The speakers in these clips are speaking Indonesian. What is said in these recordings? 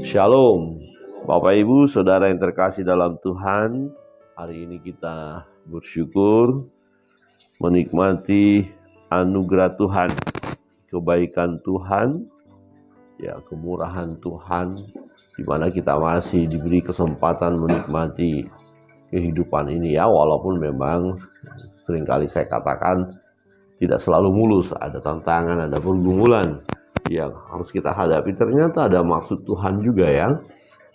Shalom, Bapak Ibu, Saudara yang terkasih dalam Tuhan. Hari ini kita bersyukur menikmati anugerah Tuhan, kebaikan Tuhan, ya kemurahan Tuhan, di mana kita masih diberi kesempatan menikmati kehidupan ini ya, walaupun memang seringkali saya katakan tidak selalu mulus, ada tantangan, ada pergumulan yang harus kita hadapi. Ternyata ada maksud Tuhan juga ya.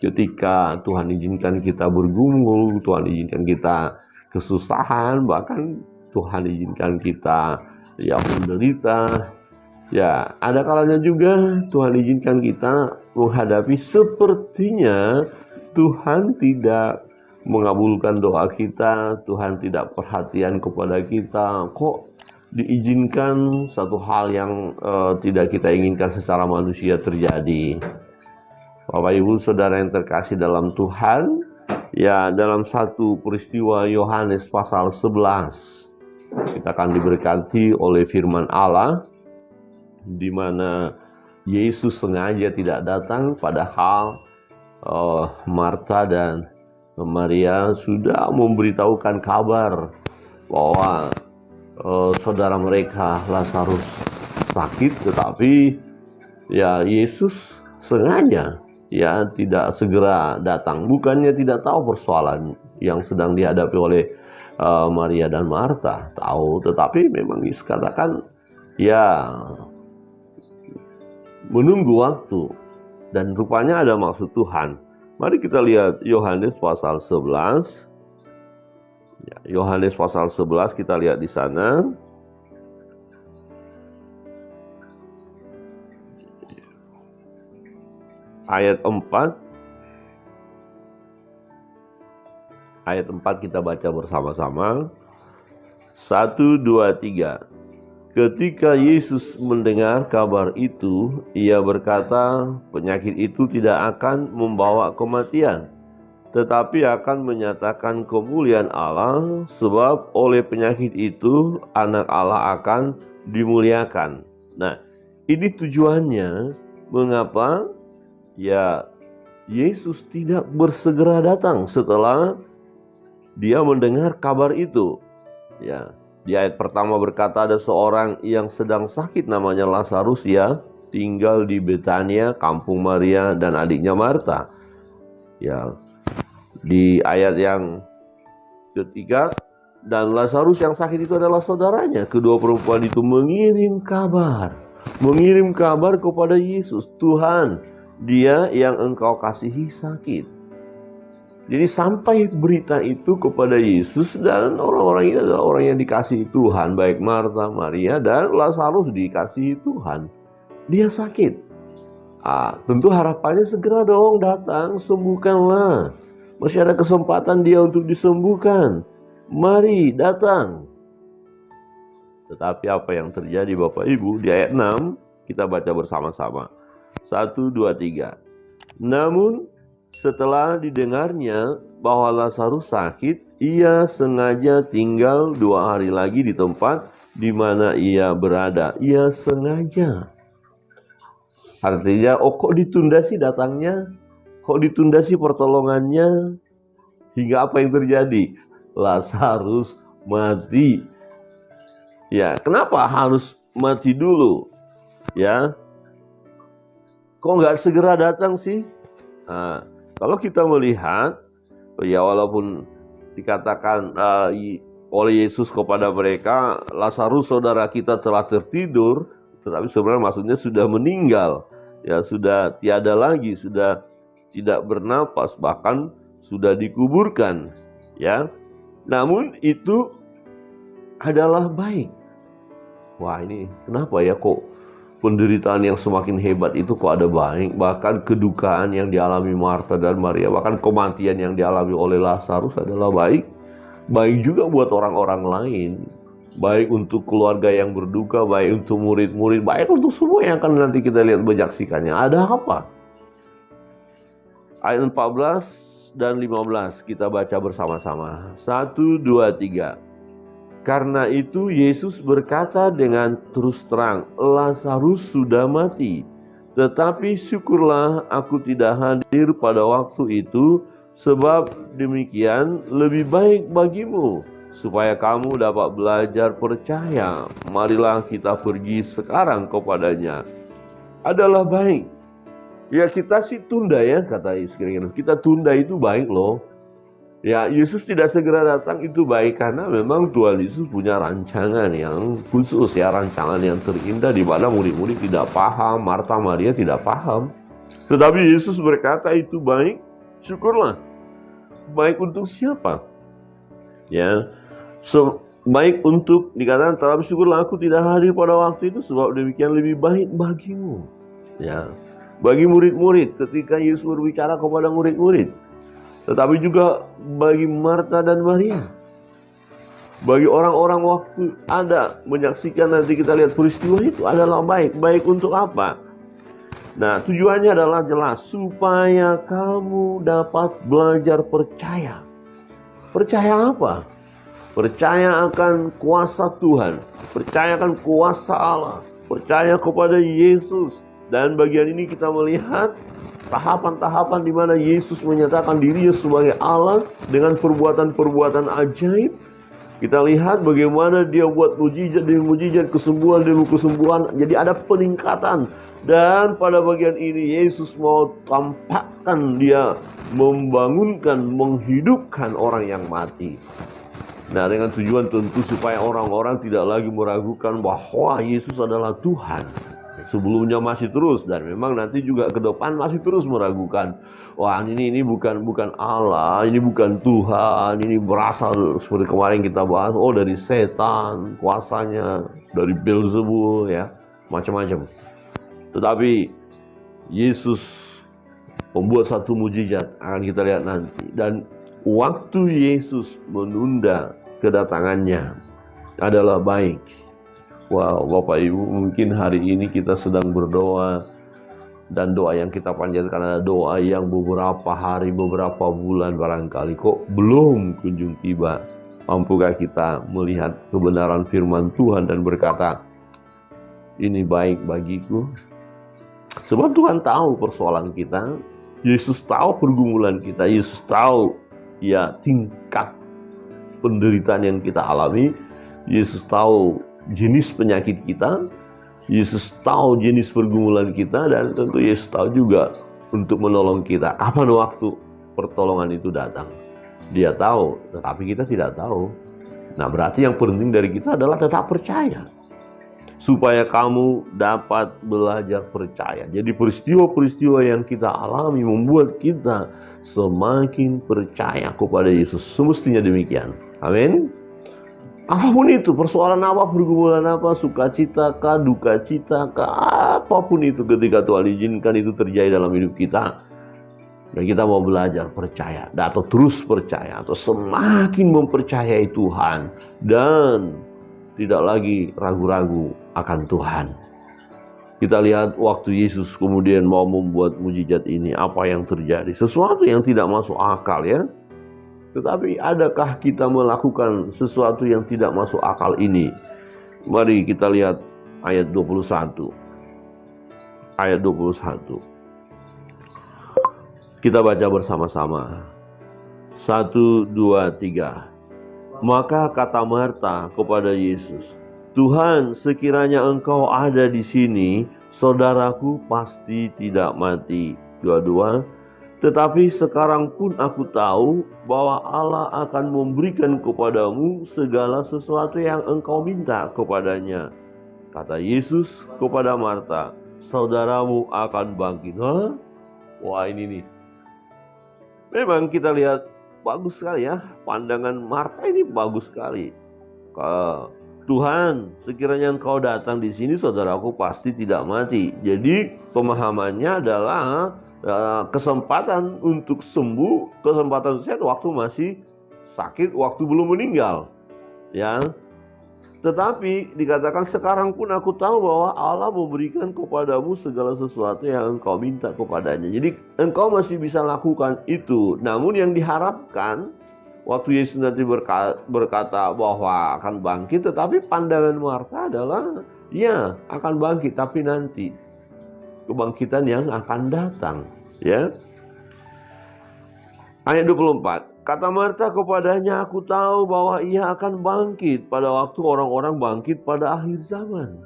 Ketika Tuhan izinkan kita bergumul, Tuhan izinkan kita kesusahan, bahkan Tuhan izinkan kita ya menderita. Ya, ada kalanya juga Tuhan izinkan kita menghadapi sepertinya Tuhan tidak mengabulkan doa kita, Tuhan tidak perhatian kepada kita. Kok diizinkan satu hal yang tidak kita inginkan secara manusia terjadi? Bapak Ibu Saudara yang terkasih dalam Tuhan, ya dalam satu peristiwa Yohanes pasal 11 kita akan diberkati oleh firman Allah, di mana Yesus sengaja tidak datang, padahal Marta dan Maria sudah memberitahukan kabar bahwa saudara mereka Lazarus sakit, tetapi ya Yesus sengaja ya tidak segera datang. Bukannya tidak tahu persoalan yang sedang dihadapi oleh Maria dan Marta, tahu, tetapi memang Yesus katakan ya menunggu waktu, dan rupanya ada maksud Tuhan. Mari kita lihat Yohanes pasal 11. Yohanes pasal 11 kita lihat di sana. Ayat 4. Ayat 4 kita baca bersama-sama. 1, 2, 3. Ketika Yesus mendengar kabar itu, ia berkata, penyakit itu tidak akan membawa kematian, tetapi akan menyatakan kemuliaan Allah, sebab oleh penyakit itu anak Allah akan dimuliakan. Nah, ini tujuannya mengapa ya Yesus tidak bersegera datang setelah dia mendengar kabar itu. Ya, di ayat pertama berkata ada seorang yang sedang sakit namanya Lazarus ya, tinggal di Betania, kampung Maria dan adiknya Marta. Ya, di ayat yang ketiga, dan Lazarus yang sakit itu adalah saudaranya. Kedua perempuan itu mengirim kabar kepada Yesus, Tuhan, dia yang engkau kasihi sakit. Jadi sampai berita itu kepada Yesus, dan orang-orang ini adalah orang yang dikasihi Tuhan, baik Marta, Maria, dan Lazarus dikasihi Tuhan. Dia sakit. Tentu harapannya segera dong datang, sembuhkanlah. Masih ada kesempatan dia untuk disembuhkan. Mari datang. Tetapi apa yang terjadi Bapak Ibu? Di ayat 6 kita baca bersama-sama. 1, 2, 3. Namun setelah didengarnya bahwa Lazarus sakit, ia sengaja tinggal 2 hari lagi di tempat di mana ia berada. Ia sengaja. Artinya, kok ditunda sih datangnya? Kok ditunda sih pertolongannya? Hingga apa yang terjadi? Lazarus mati. Ya, kenapa harus mati dulu? Ya, kok nggak segera datang sih? Kalau kita melihat, ya walaupun dikatakan oleh Yesus kepada mereka, Lazarus saudara kita telah tertidur, tetapi sebenarnya maksudnya sudah meninggal. Ya, sudah tiada lagi, sudah tidak bernapas, bahkan sudah dikuburkan. Ya, namun itu adalah baik. Wah, ini kenapa ya kok penderitaan yang semakin hebat itu kok ada baik? Bahkan kedukaan yang dialami Marta dan Maria, bahkan kematian yang dialami oleh Lazarus adalah baik. Baik juga buat orang-orang lain. Baik untuk keluarga yang berduka, baik untuk murid-murid, baik untuk semua yang akan nanti kita lihat menyaksikannya. Ada apa? Ayat 14 dan 15 kita baca bersama-sama. 1, 2, 3. Karena itu Yesus berkata dengan terus terang, Lazarus sudah mati, Tetapi syukurlah aku tidak hadir pada waktu itu, sebab demikian lebih baik bagimu, supaya kamu dapat belajar percaya. Marilah kita pergi sekarang kepadanya. Adalah baik. Ya kita sih tunda ya, kata Yesus. Kita tunda itu baik loh. Ya, Yesus tidak segera datang itu baik, karena memang Tuhan Yesus punya rancangan yang khusus ya, rancangan yang terindah di mana murid-murid tidak paham, Marta Maria tidak paham. Tetapi Yesus berkata itu baik, syukurlah. Baik untuk siapa? Ya, baik untuk dikatakan, tetapi syukurlah aku tidak hadir pada waktu itu, sebab demikian lebih baik bagimu. Ya, bagi murid-murid ketika Yesus berbicara kepada murid-murid. Tetapi juga bagi Marta dan Maria. Bagi orang-orang waktu ada menyaksikan, nanti kita lihat peristiwa itu adalah baik. Baik untuk apa? Nah, tujuannya adalah jelas. Supaya kamu dapat belajar percaya. Percaya apa? Percaya akan kuasa Tuhan. Percaya akan kuasa Allah. Percaya kepada Yesus. Dan bagian ini kita melihat tahapan-tahapan di mana Yesus menyatakan dirinya sebagai Allah dengan perbuatan-perbuatan ajaib. Kita lihat bagaimana dia buat mujizat demi mujizat, kesembuhan demi kesembuhan. Jadi ada peningkatan. Dan pada bagian ini Yesus mau tampakkan dia membangunkan, menghidupkan orang yang mati. Nah, dengan tujuan tentu supaya orang-orang tidak lagi meragukan bahwa Yesus adalah Tuhan. Sebelumnya masih terus, dan memang nanti juga ke depan masih terus meragukan. Wah, ini bukan Allah, ini bukan Tuhan, ini berasal seperti kemarin kita bahas, dari setan, kuasanya dari Beelzebul ya, macam-macam. Tetapi Yesus membuat satu mujizat, akan kita lihat nanti. Dan waktu Yesus menunda kedatangannya adalah baik. Wow, Bapak Ibu, mungkin hari ini kita sedang berdoa, dan doa yang kita panjatkan adalah doa yang beberapa hari, beberapa bulan barangkali kok belum kunjung tiba. Mampukah kita melihat kebenaran firman Tuhan dan berkata, ini baik bagiku? Sebab Tuhan tahu persoalan kita, Yesus tahu pergumulan kita, Yesus tahu ya tingkat penderitaan yang kita alami, Yesus tahu jenis penyakit kita, Yesus tahu jenis pergumulan kita, dan tentu Yesus tahu juga untuk menolong kita. Kapan waktu pertolongan itu datang? Dia tahu, tetapi kita tidak tahu. Nah, berarti yang penting dari kita adalah tetap percaya. Supaya kamu dapat belajar percaya. Jadi peristiwa-peristiwa yang kita alami membuat kita semakin percaya kepada Yesus. Semestinya demikian. Amin. Apapun itu, persoalan apa, pergumulan apa, sukacita kah, duka cita kah, apapun itu, ketika Tuhan izinkan itu terjadi dalam hidup kita, dan kita mau belajar percaya, atau terus percaya, atau semakin mempercayai Tuhan, dan tidak lagi ragu-ragu akan Tuhan. Kita lihat waktu Yesus kemudian mau membuat mujizat ini, apa yang terjadi? Sesuatu yang tidak masuk akal ya. Tetapi adakah kita melakukan sesuatu yang tidak masuk akal ini? Mari kita lihat ayat 21. Ayat 21. Kita baca bersama-sama. 1, 2, 3. Maka kata Marta kepada Yesus, Tuhan, sekiranya Engkau ada di sini, saudaraku pasti tidak mati. 22. Tetapi sekarang pun aku tahu bahwa Allah akan memberikan kepadamu segala sesuatu yang engkau minta kepadanya. Kata Yesus kepada Marta, saudaramu akan bangkit. Wah, ini nih. Memang kita lihat bagus sekali ya. Pandangan Marta ini bagus sekali. Tuhan, sekiranya Engkau datang di sini, saudaraku pasti tidak mati. Jadi pemahamannya adalah kesempatan untuk sembuh, kesempatan sehat waktu masih sakit, waktu belum meninggal, ya. Tetapi dikatakan sekarang pun aku tahu bahwa Allah memberikan kepadamu segala sesuatu yang engkau minta kepadanya. Jadi engkau masih bisa lakukan itu. Namun yang diharapkan waktu Yesus nanti berkata bahwa akan bangkit, tetapi pandangan Marta adalah ya akan bangkit, tapi nanti. kebangkitan yang akan datang, ya. Ayat 24. Kata Marta kepadanya, aku tahu bahwa ia akan bangkit pada waktu orang-orang bangkit pada akhir zaman.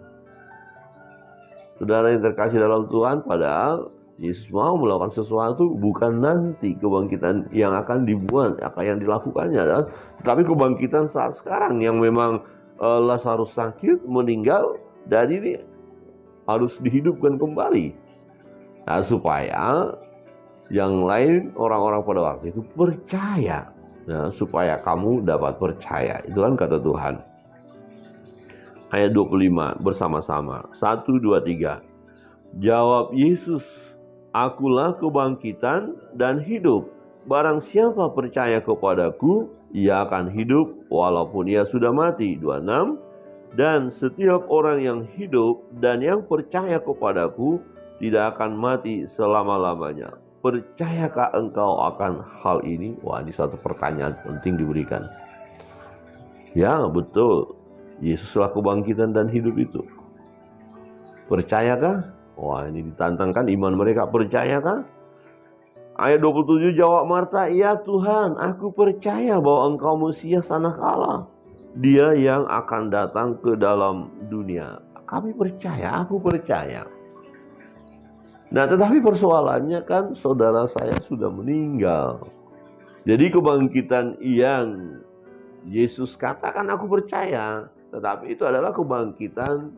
Saudara yang terkasih dalam Tuhan, padahal Yesus mau melakukan sesuatu bukan nanti kebangkitan yang akan dibuat, yang dilakukannya, tetapi kebangkitan saat sekarang yang memang Lazarus sakit, meninggal, dan ini harus dihidupkan kembali. Nah, supaya yang lain orang-orang pada waktu itu percaya. Nah, supaya kamu dapat percaya. Itu kan kata Tuhan. Ayat 25 bersama-sama. 1, 2, 3. Jawab Yesus, akulah kebangkitan dan hidup. Barang siapa percaya kepadaku, ia akan hidup walaupun ia sudah mati. 26. Dan setiap orang yang hidup dan yang percaya kepadaku tidak akan mati selama-lamanya. Percayakah engkau akan hal ini? Wah, ini suatu pertanyaan penting diberikan. Ya, betul. Yesuslah kebangkitan dan hidup itu. Percayakah? Wah, ini ditantangkan iman mereka. Percayakah? Ayat 27 jawab Marta, ya Tuhan, aku percaya bahwa engkau Mesias anak Allah, dia yang akan datang ke dalam dunia. Kami percaya, aku percaya. Nah, tetapi persoalannya kan saudara saya sudah meninggal. Jadi kebangkitan yang Yesus katakan aku percaya, tetapi itu adalah kebangkitan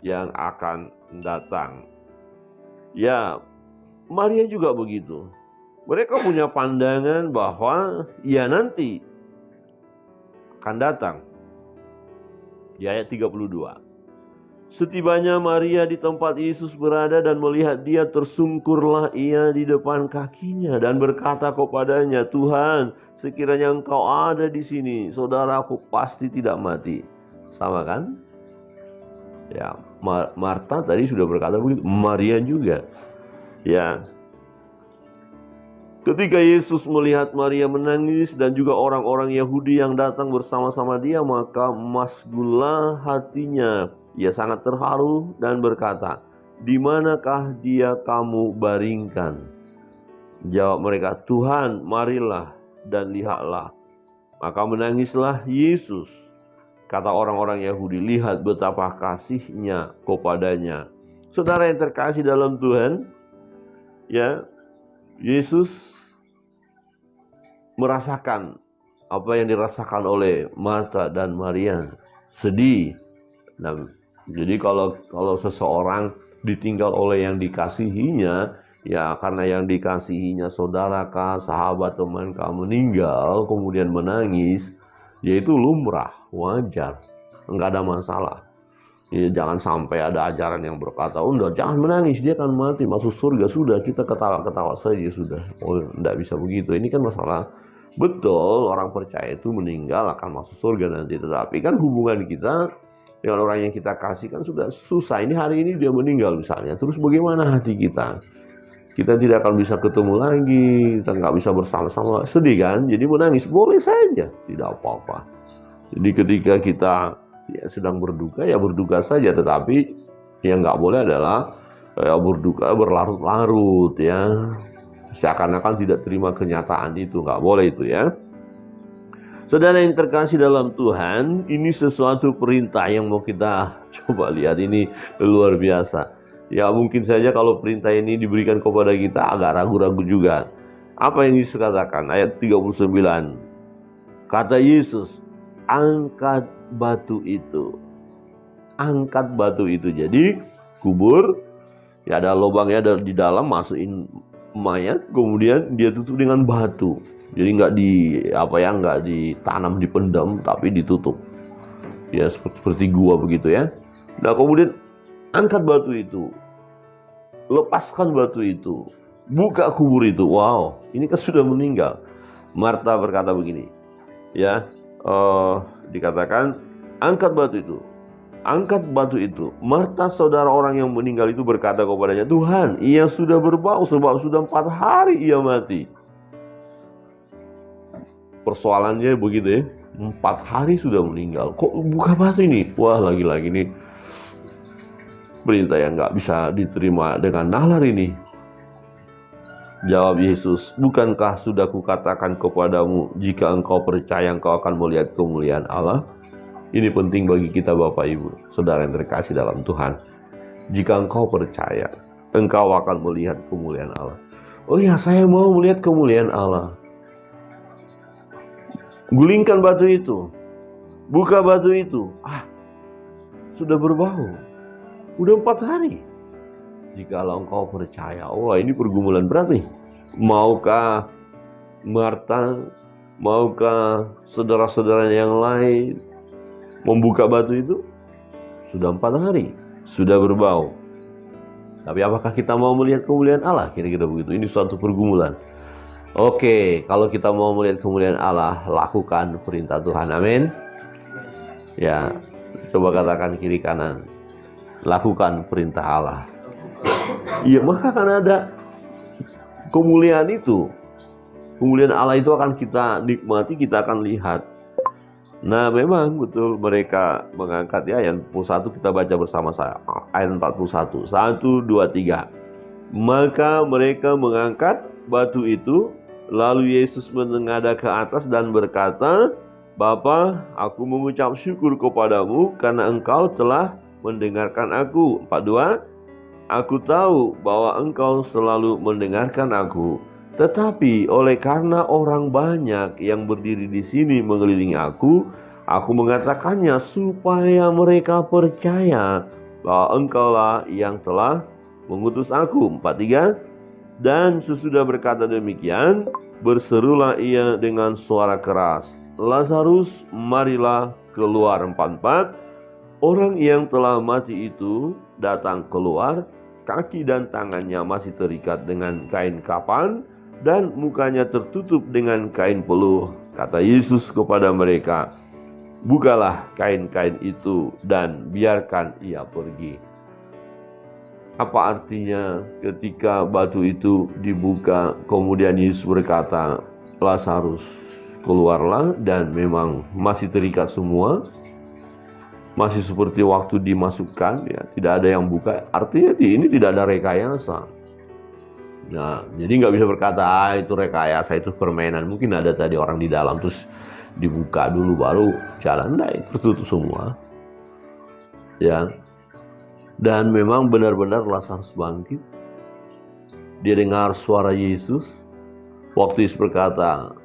yang akan datang. Ya, Maria juga begitu. Mereka punya pandangan bahwa ya nanti akan datang. Di ayat 32. Setibanya Maria di tempat Yesus berada dan melihat dia, tersungkurlah ia di depan kakinya dan berkata kepadanya, Tuhan, sekiranya engkau ada di sini, saudaraku pasti tidak mati. Sama kan? Ya, Marta tadi sudah berkata begitu, Maria juga. Ya. Ketika Yesus melihat Maria menangis dan juga orang-orang Yahudi yang datang bersama-sama dia, maka masgulah hatinya. Ia sangat terharu dan berkata, di manakah dia kamu baringkan? Jawab mereka, Tuhan, marilah dan lihatlah. Maka menangislah Yesus. Kata orang-orang Yahudi, lihat betapa kasihnya kepadanya. Saudara yang terkasih dalam Tuhan, ya, Yesus merasakan apa yang dirasakan oleh Marta dan Maria, sedih. Nah, jadi kalau seseorang ditinggal oleh yang dikasihinya, ya karena yang dikasihinya saudara kah, sahabat, teman kah meninggal, kemudian menangis, ya itu lumrah, wajar, enggak ada masalah. Ya, jangan sampai ada ajaran yang berkata, udah jangan menangis, dia akan mati, masuk surga, sudah kita ketawa-ketawa saja sudah. Oh, enggak bisa begitu. Ini kan masalah. Betul, orang percaya itu meninggal akan masuk surga nanti, tetapi kan hubungan kita dengan orang yang kita kasih kan sudah susah. Ini hari ini dia meninggal misalnya, terus bagaimana hati kita? Kita tidak akan bisa ketemu lagi, kita nggak bisa bersama-sama, sedih kan? Jadi menangis boleh saja, tidak apa-apa. Jadi ketika kita sedang berduka, ya berduka saja, tetapi yang nggak boleh adalah berduka berlarut-larut, ya. Seakan-akan tidak terima kenyataan itu, nggak boleh itu, ya. Saudara yang terkasih dalam Tuhan, ini sesuatu perintah yang mau kita coba lihat, ini luar biasa. Ya mungkin saja kalau perintah ini diberikan kepada kita agak ragu-ragu juga. Apa yang Yesus katakan? Ayat 39. Kata Yesus, angkat batu itu. Angkat batu itu. Jadi kubur, ya ada lubangnya di dalam, masukin mayat, kemudian dia tutup dengan batu. Jadi nggak ditanam, dipendam, tapi ditutup. Ya seperti gua begitu, ya. Nah kemudian angkat batu itu, lepaskan batu itu, buka kubur itu. Wow, ini kan sudah meninggal. Marta berkata begini, ya, dikatakan angkat batu itu. Angkat batu itu. Marta, saudara orang yang meninggal itu, berkata kepadanya, Tuhan, ia sudah berbau sebab sudah 4 hari ia mati. Persoalannya begitu, ya, 4 hari sudah meninggal. Kok buka batu ini? Wah, lagi-lagi nih Perintah yang nggak bisa diterima dengan nalar ini. Jawab Yesus, bukankah sudah kukatakan kepadamu, jika engkau percaya engkau akan melihat kemuliaan Allah? Ini penting bagi kita Bapak Ibu, saudara yang terkasih dalam Tuhan. Jika engkau percaya, engkau akan melihat kemuliaan Allah. Oh ya, saya mau melihat kemuliaan Allah. Gulingkan batu itu. Buka batu itu. Sudah berbau. Udah 4 hari. Jikalau engkau percaya. Wah, ini pergumulan berat nih. Maukah Marta, maukah saudara-saudara yang lain membuka batu itu? Sudah 4 hari. Sudah berbau. Tapi apakah kita mau melihat kemuliaan Allah? Kira-kira begitu. Ini suatu pergumulan. Oke, kalau kita mau melihat kemuliaan Allah, lakukan perintah Tuhan. Amin. Ya, coba katakan kiri kanan. Lakukan perintah Allah. Iya, maka akan ada kemuliaan itu. Kemuliaan Allah itu akan kita nikmati, kita akan lihat. Nah, memang betul mereka mengangkat ya, ayat 41 kita baca bersama saya. Ayat 41. 1, 2, 3. Maka mereka mengangkat batu itu, lalu Yesus menengadah ke atas dan berkata, Bapa, aku mengucap syukur kepadamu karena engkau telah mendengarkan aku. 42. Aku tahu bahwa engkau selalu mendengarkan aku, tetapi oleh karena orang banyak yang berdiri di sini mengelilingi aku mengatakannya supaya mereka percaya bahwa engkaulah yang telah mengutus aku. 43. Dan sesudah berkata demikian, berserulah ia dengan suara keras, Lazarus, marilah keluar. 44. Orang yang telah mati itu datang keluar, kaki dan tangannya masih terikat dengan kain kapan, dan mukanya tertutup dengan kain peluh. Kata Yesus kepada mereka, bukalah kain-kain itu dan biarkan ia pergi. Apa artinya ketika batu itu dibuka, kemudian Yesus berkata, Lazarus, keluarlah, dan memang masih terikat semua. Masih seperti waktu dimasukkan, ya, tidak ada yang buka. Artinya ini tidak ada rekayasa. Nah, jadi nggak bisa berkata, itu rekayasa, itu permainan. Mungkin ada tadi orang di dalam, terus dibuka dulu baru jalan. Nah, itu tertutup semua. Ya, dan memang benar-benar Lazarus bangkit. Dia dengar suara Yesus. Waktu Yesus berkata,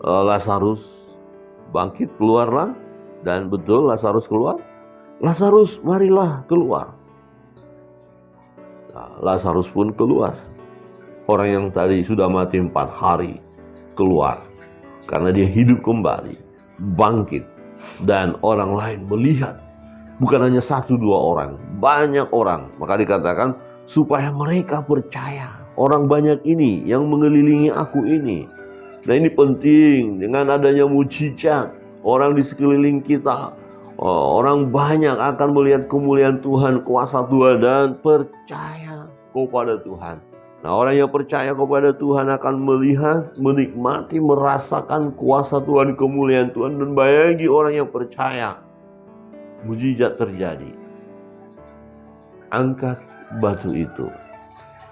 Lazarus bangkit, keluarlah. Dan betul Lazarus keluar. Lazarus, marilah keluar. Nah, Lazarus pun keluar. Orang yang tadi sudah mati 4 hari keluar. Karena dia hidup kembali, bangkit. Dan orang lain melihat. Bukan hanya 1-2 orang, banyak orang. Maka dikatakan supaya mereka percaya. Orang banyak ini yang mengelilingi aku ini. Nah, ini penting dengan adanya mujizat. Orang di sekeliling kita, orang banyak akan melihat kemuliaan Tuhan, kuasa Tuhan, dan percaya kepada Tuhan. Nah, orang yang percaya kepada Tuhan akan melihat, menikmati, merasakan kuasa Tuhan, kemuliaan Tuhan. Dan bagi orang yang percaya, mujizat terjadi. Angkat batu itu,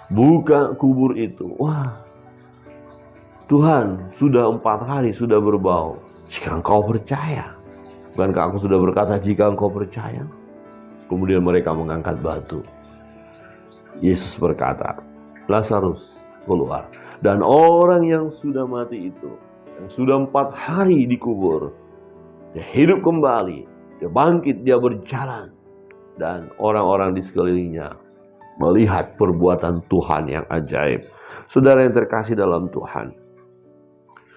buka kubur itu. Wah, Tuhan, sudah 4 hari sudah berbau. Jika engkau percaya. Bukankah aku sudah berkata jika engkau percaya? Kemudian mereka mengangkat batu. Yesus berkata, Lazarus, keluar. Dan orang yang sudah mati itu, yang sudah 4 hari dikubur, dia hidup kembali. Dia bangkit, dia berjalan. Dan orang-orang di sekelilingnya melihat perbuatan Tuhan yang ajaib. Saudara yang terkasih dalam Tuhan,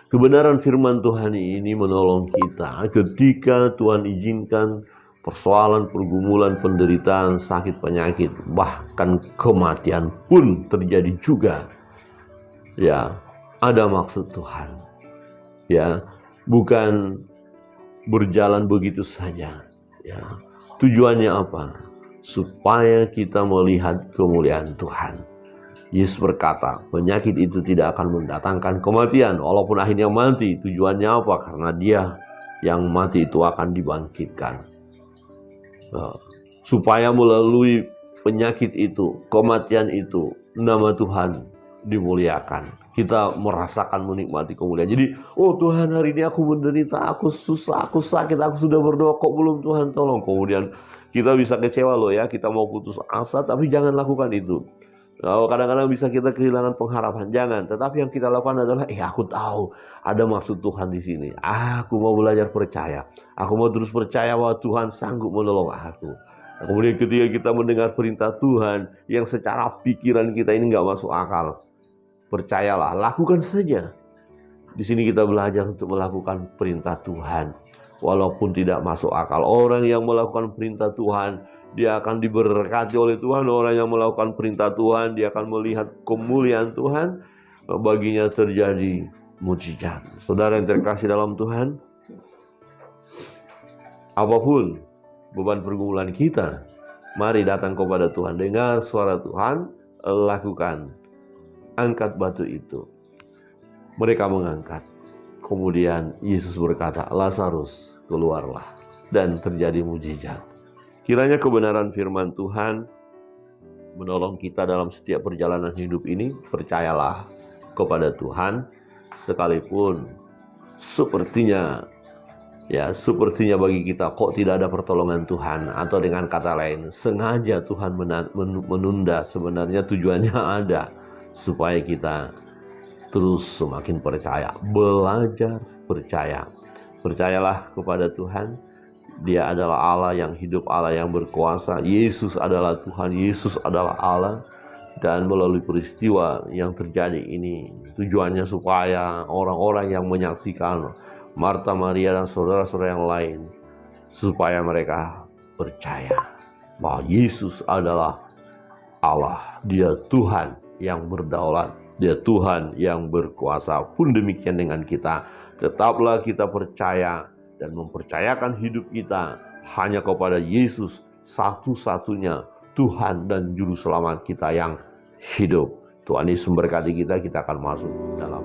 kebenaran firman Tuhan ini menolong kita ketika Tuhan izinkan persoalan, pergumulan, penderitaan, sakit, penyakit, bahkan kematian pun terjadi juga. Ya, ada maksud Tuhan. Ya, bukan berjalan begitu saja. Ya, tujuannya apa? Supaya kita melihat kemuliaan Tuhan. Yesus berkata, penyakit itu tidak akan mendatangkan kematian. Walaupun akhirnya mati, tujuannya apa? Karena dia yang mati itu akan dibangkitkan. Supaya melalui penyakit itu, kematian itu, nama Tuhan dimuliakan. Kita merasakan menikmati kemuliaan. Jadi, oh Tuhan, hari ini aku menderita, aku susah, aku sakit, aku sudah berdoa, kok belum Tuhan tolong. Kemudian kita bisa kecewa loh ya, kita mau putus asa, tapi jangan lakukan itu. Nah, kadang-kadang bisa kita kehilangan pengharapan, jangan. Tetapi yang kita lakukan adalah, aku tahu ada maksud Tuhan di sini. Aku mau belajar percaya. Aku mau terus percaya bahwa Tuhan sanggup menolong aku. Nah, kemudian ketika kita mendengar perintah Tuhan yang secara pikiran kita ini nggak masuk akal, percayalah, lakukan saja. Di sini kita belajar untuk melakukan perintah Tuhan, walaupun tidak masuk akal. Orang yang melakukan perintah Tuhan, dia akan diberkati oleh Tuhan. Orang yang melakukan perintah Tuhan, dia akan melihat kemuliaan Tuhan. Baginya terjadi mujizat. Saudara yang terkasih dalam Tuhan, apapun beban pergumulan kita, mari datang kepada Tuhan. Dengar suara Tuhan, lakukan. Angkat batu itu. Mereka mengangkat. Kemudian Yesus berkata, Lazarus, keluarlah. Dan terjadi mujizat. Kiranya kebenaran firman Tuhan menolong kita dalam setiap perjalanan hidup ini. Percayalah kepada Tuhan, sekalipun sepertinya bagi kita kok tidak ada pertolongan Tuhan. Atau dengan kata lain, sengaja Tuhan menunda. Sebenarnya tujuannya ada, supaya kita terus semakin percaya. Belajar percaya. Percayalah kepada Tuhan. Dia adalah Allah yang hidup, Allah yang berkuasa. Yesus adalah Tuhan, Yesus adalah Allah. Dan melalui peristiwa yang terjadi ini, tujuannya supaya orang-orang yang menyaksikan, Marta, Maria, dan saudara-saudara yang lain, supaya mereka percaya bahwa Yesus adalah Allah. Dia Tuhan yang berdaulat, Dia Tuhan yang berkuasa. Pun demikian dengan kita. Tetaplah kita percaya dan mempercayakan hidup kita hanya kepada Yesus, satu-satunya Tuhan dan Juru Selamat kita yang hidup. Tuhan Yesus memberkati kita, kita akan masuk dalam